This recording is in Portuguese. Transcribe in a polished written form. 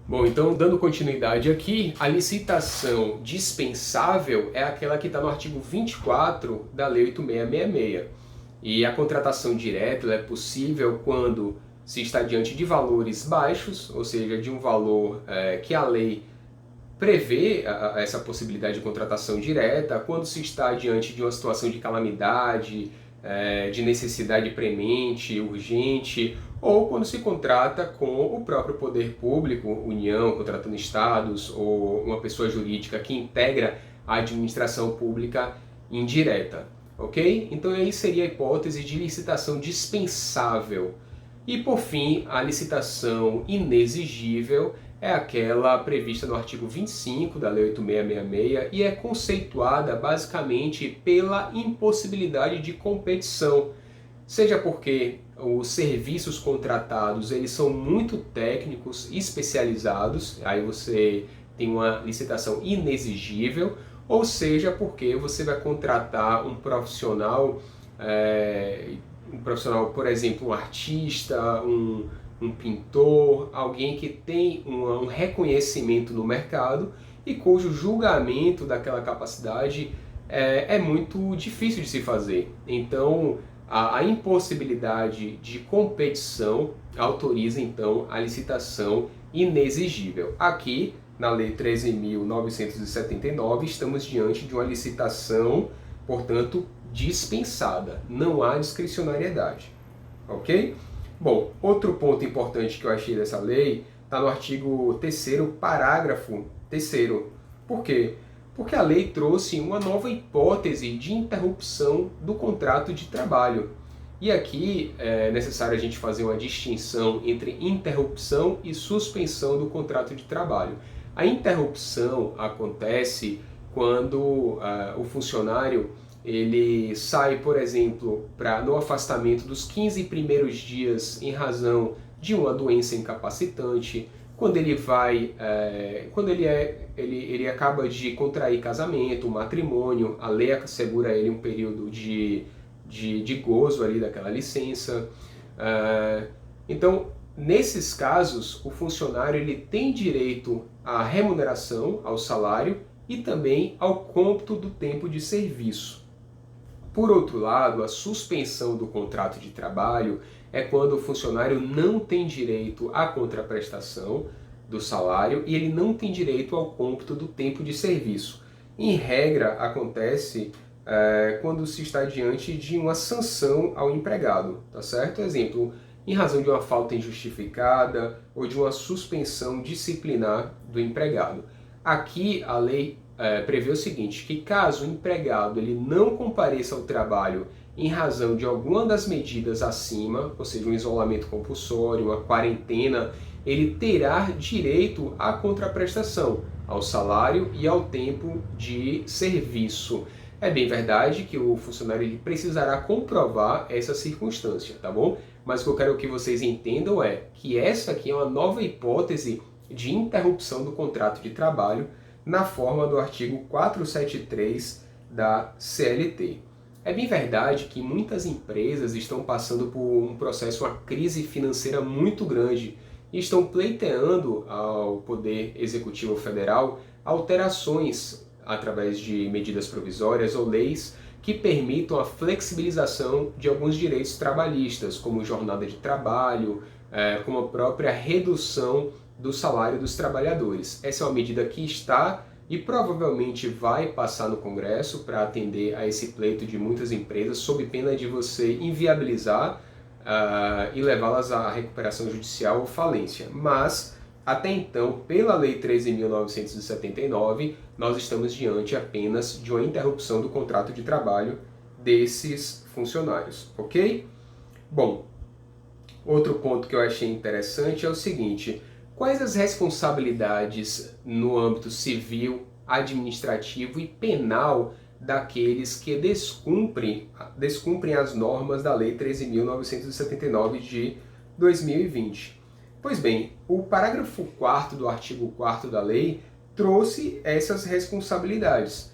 Bom, então, dando continuidade aqui, a licitação dispensável é aquela que está no artigo 24 da Lei 8666. E a contratação direta ela é possível quando se está diante de valores baixos, ou seja, de um valor que a lei prevê essa possibilidade de contratação direta, quando se está diante de uma situação de calamidade, de necessidade premente, urgente, ou quando se contrata com o próprio poder público, União, contratando estados, ou uma pessoa jurídica que integra a administração pública indireta. Ok? Então aí seria a hipótese de licitação dispensável. E por fim, a licitação inexigível é aquela prevista no artigo 25 da Lei 8666 e é conceituada basicamente pela impossibilidade de competição, seja porque os serviços contratados eles são muito técnicos, especializados, aí você tem uma licitação inexigível, ou seja porque você vai contratar um profissional, por exemplo, um artista, um pintor, alguém que tem um reconhecimento no mercado e cujo julgamento daquela capacidade é muito difícil de se fazer. Então, a impossibilidade de competição autoriza, então, a licitação inexigível. Aqui, na Lei 13.979, estamos diante de uma licitação, portanto, dispensada. Não há discricionariedade. Ok? Bom, outro ponto importante que eu achei dessa lei está no artigo 3º, parágrafo 3º. Por quê? Porque a lei trouxe uma nova hipótese de interrupção do contrato de trabalho. E aqui é necessário a gente fazer uma distinção entre interrupção e suspensão do contrato de trabalho. A interrupção acontece quando o funcionário ele sai, por exemplo, no afastamento dos 15 primeiros dias em razão de uma doença incapacitante, quando ele vai, ele acaba de contrair casamento, matrimônio, a lei assegura a ele um período de gozo ali daquela licença. Então, nesses casos, o funcionário ele tem direito à remuneração, ao salário e também ao cômputo do tempo de serviço. Por outro lado, a suspensão do contrato de trabalho é quando o funcionário não tem direito à contraprestação do salário e ele não tem direito ao cômputo do tempo de serviço. Em regra, acontece quando se está diante de uma sanção ao empregado, tá certo? Exemplo, em razão de uma falta injustificada ou de uma suspensão disciplinar do empregado. Aqui a lei prevê o seguinte, que caso o empregado ele não compareça ao trabalho em razão de alguma das medidas acima, ou seja, um isolamento compulsório, uma quarentena, ele terá direito à contraprestação, ao salário e ao tempo de serviço. É bem verdade que o funcionário ele precisará comprovar essa circunstância, tá bom? Mas o que eu quero que vocês entendam é que essa aqui é uma nova hipótese de interrupção do contrato de trabalho na forma do artigo 473 da CLT. É bem verdade que muitas empresas estão passando por um processo, uma crise financeira muito grande e estão pleiteando ao Poder Executivo Federal alterações através de medidas provisórias ou leis que permitam a flexibilização de alguns direitos trabalhistas, como jornada de trabalho, como a própria redução do salário dos trabalhadores. Essa é uma medida que está e provavelmente vai passar no Congresso para atender a esse pleito de muitas empresas, sob pena de você inviabilizar e levá-las à recuperação judicial ou falência. Mas, até então, pela Lei 13.979, nós estamos diante apenas de uma interrupção do contrato de trabalho desses funcionários, ok? Bom, outro ponto que eu achei interessante é o seguinte: quais as responsabilidades no âmbito civil, administrativo e penal daqueles que descumprem as normas da Lei 13.979 de 2020? Pois bem, o parágrafo 4º do artigo 4º da lei trouxe essas responsabilidades.